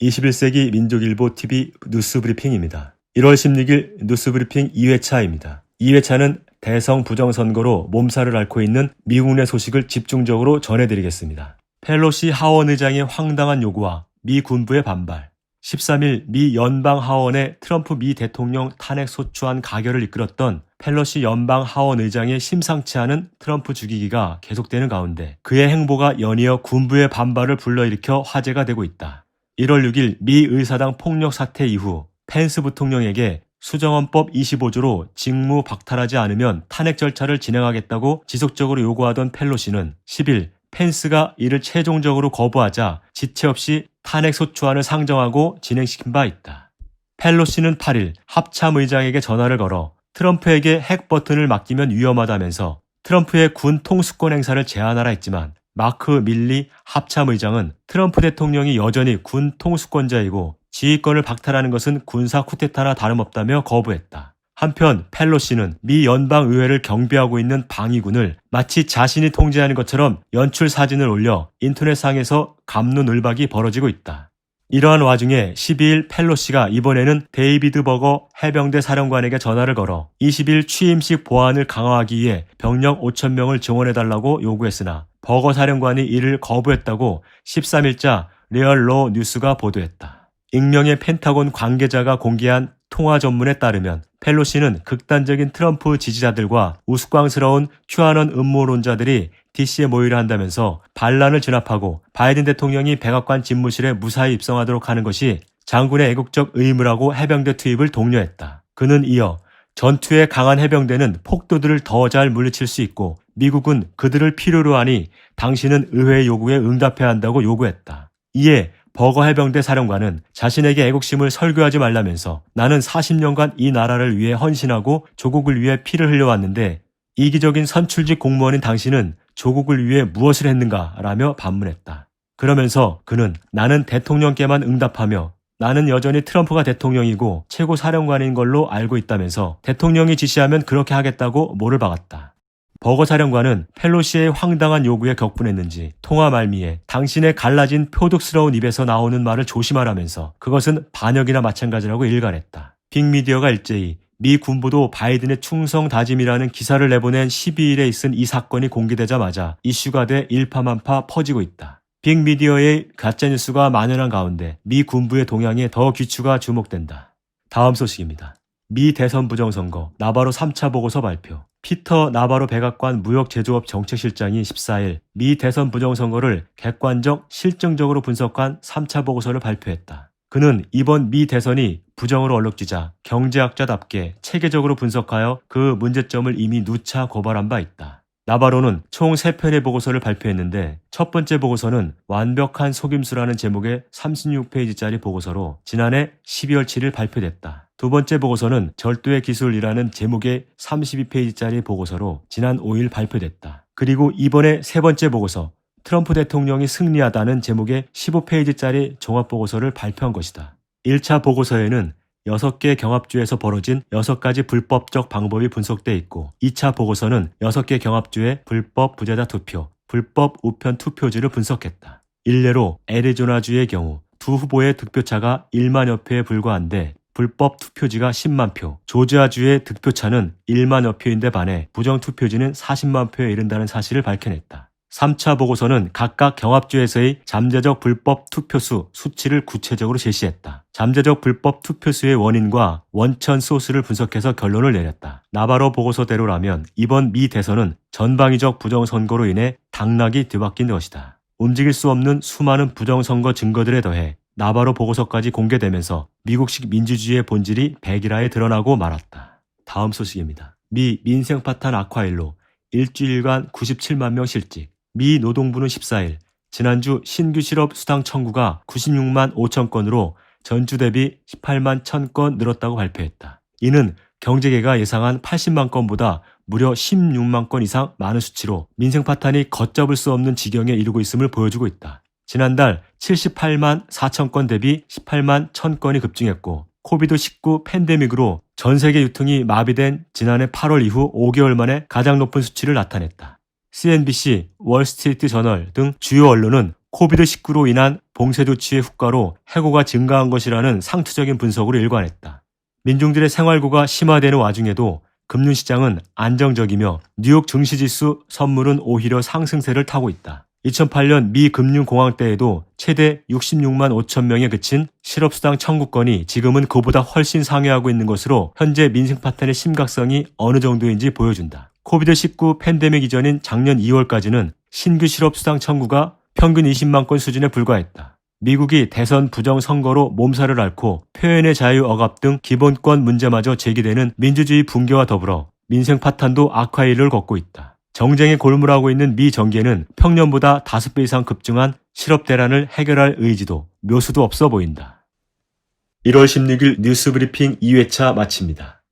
21세기 민족일보 TV 뉴스브리핑입니다. 1월 16일 뉴스브리핑 2회차입니다. 2회차는 대성 부정선거로 몸살을 앓고 있는 미국 내 소식을 집중적으로 전해드리겠습니다. 펠로시 하원 의장의 황당한 요구와 미 군부의 반발, 13일 미 연방 하원의 트럼프 미 대통령 탄핵 소추안 가결을 이끌었던 펠로시 연방 하원 의장의 심상치 않은 트럼프 죽이기가 계속되는 가운데 그의 행보가 연이어 군부의 반발을 불러일으켜 화제가 되고 있다. 1월 6일 미 의사당 폭력 사태 이후 펜스 부통령에게 수정헌법 25조로 직무 박탈하지 않으면 탄핵 절차를 진행하겠다고 지속적으로 요구하던 펠로시는 10일 펜스가 이를 최종적으로 거부하자 지체 없이 탄핵 소추안을 상정하고 진행시킨 바 있다. 펠로시는 8일 합참 의장에게 전화를 걸어 트럼프에게 핵 버튼을 맡기면 위험하다면서 트럼프의 군 통수권 행사를 제한하라 했지만 마크 밀리 합참 의장은 트럼프 대통령이 여전히 군 통수권자이고 지휘권을 박탈하는 것은 군사 쿠데타나 다름없다며 거부했다. 한편 펠로시는 미 연방의회를 경비하고 있는 방위군을 마치 자신이 통제하는 것처럼 연출 사진을 올려 인터넷상에서 갑론을박이 벌어지고 있다. 이러한 와중에 12일 펠로시가 이번에는 데이비드 버거 해병대 사령관에게 전화를 걸어 20일 취임식 보안을 강화하기 위해 병력 5,000명을 증원해달라고 요구했으나 버거 사령관이 이를 거부했다고 13일자 리얼로 뉴스가 보도했다. 익명의 펜타곤 관계자가 공개한 통화 전문에 따르면 펠로시는 극단적인 트럼프 지지자들과 우스꽝스러운 큐아논 음모론자들이 DC에 모이려 한다면서 반란을 진압하고 바이든 대통령이 백악관 집무실에 무사히 입성하도록 하는 것이 장군의 애국적 의무라고 해병대 투입을 독려했다. 그는 이어 전투에 강한 해병대는 폭도들을 더 잘 물리칠 수 있고 미국은 그들을 필요로 하니 당신은 의회의 요구에 응답해야 한다고 요구했다. 이에 버거 해병대 사령관은 자신에게 애국심을 설교하지 말라면서 나는 40년간 이 나라를 위해 헌신하고 조국을 위해 피를 흘려왔는데 이기적인 선출직 공무원인 당신은 조국을 위해 무엇을 했는가 라며 반문했다. 그러면서 그는 나는 대통령께만 응답하며 나는 여전히 트럼프가 대통령이고 최고 사령관인 걸로 알고 있다면서 대통령이 지시하면 그렇게 하겠다고 몰을 박았다. 버거 사령관은 펠로시의 황당한 요구에 격분했는지 통화 말미에 당신의 갈라진 표독스러운 입에서 나오는 말을 조심하라면서 그것은 반역이나 마찬가지라고 일갈했다. 빅미디어가 일제히 미 군부도 바이든의 충성 다짐이라는 기사를 내보낸 12일에 있은 이 사건이 공개되자마자 이슈가 돼 일파만파 퍼지고 있다. 빅미디어의 가짜뉴스가 만연한 가운데 미 군부의 동향에 더 귀추가 주목된다. 다음 소식입니다. 미 대선 부정선거 나바로 3차 보고서 발표. 피터 나바로 백악관 무역제조업 정책실장이 14일 미 대선 부정선거를 객관적, 실증적으로 분석한 3차 보고서를 발표했다. 그는 이번 미 대선이 부정으로 얼룩지자 경제학자답게 체계적으로 분석하여 그 문제점을 이미 누차 고발한 바 있다. 나바로는 총 3편의 보고서를 발표했는데 첫 번째 보고서는 완벽한 속임수라는 제목의 36페이지짜리 보고서로 지난해 12월 7일 발표됐다. 두 번째 보고서는 절도의 기술이라는 제목의 32페이지짜리 보고서로 지난 5일 발표됐다. 그리고 이번에 세 번째 보고서, 트럼프 대통령이 승리하다는 제목의 15페이지짜리 종합보고서를 발표한 것이다. 1차 보고서에는 6개 경합주에서 벌어진 6가지 불법적 방법이 분석돼 있고 2차 보고서는 6개 경합주의 불법 부재자 투표, 불법 우편 투표지를 분석했다. 일례로 애리조나주의 경우 두 후보의 득표차가 1만여 표에 불과한데 불법 투표지가 10만 표, 조지아주의 득표차는 1만여 표인데 반해 부정 투표지는 40만 표에 이른다는 사실을 밝혀냈다. 3차 보고서는 각각 경합주에서의 잠재적 불법 투표수 수치를 구체적으로 제시했다. 잠재적 불법 투표수의 원인과 원천 소스를 분석해서 결론을 내렸다. 나바로 보고서대로라면 이번 미 대선은 전방위적 부정선거로 인해 당락이 뒤바뀐 것이다. 움직일 수 없는 수많은 부정선거 증거들에 더해 나바로 보고서까지 공개되면서 미국식 민주주의의 본질이 백일화에 드러나고 말았다. 다음 소식입니다. 미 민생파탄 아쿠아일로 일주일간 97만 명 실직. 미 노동부는 14일 지난주 신규 실업 수당 청구가 96만 5천 건으로 전주 대비 18만 1,000건 늘었다고 발표했다. 이는 경제계가 예상한 80만 건보다 무려 16만 건 이상 많은 수치로 민생 파탄이 걷잡을 수 없는 지경에 이르고 있음을 보여주고 있다. 지난달 78만 4천 건 대비 18만 1,000건이 급증했고 코비드-19 팬데믹으로 전 세계 유통이 마비된 지난해 8월 이후 5개월 만에 가장 높은 수치를 나타냈다. CNBC, 월스트리트 저널 등 주요 언론은 코비드19로 인한 봉쇄 조치의 후과로 해고가 증가한 것이라는 상투적인 분석으로 일관했다. 민중들의 생활고가 심화되는 와중에도 금융시장은 안정적이며 뉴욕 증시지수 선물은 오히려 상승세를 타고 있다. 2008년 미 금융공황 때에도 최대 66만 5천 명에 그친 실업수당 청구건이 지금은 그보다 훨씬 상회하고 있는 것으로 현재 민생 파탄의 심각성이 어느 정도인지 보여준다. 코비드19 팬데믹 이전인 작년 2월까지는 신규 실업수당 청구가 평균 20만 건 수준에 불과했다. 미국이 대선 부정선거로 몸살을 앓고 표현의 자유 억압 등 기본권 문제마저 제기되는 민주주의 붕괴와 더불어 민생 파탄도 악화의 일을 걷고 있다. 정쟁에 골몰하고 있는 미 정계는 평년보다 5배 이상 급증한 실업 대란을 해결할 의지도 묘수도 없어 보인다. 1월 16일 뉴스브리핑 2회차 마칩니다.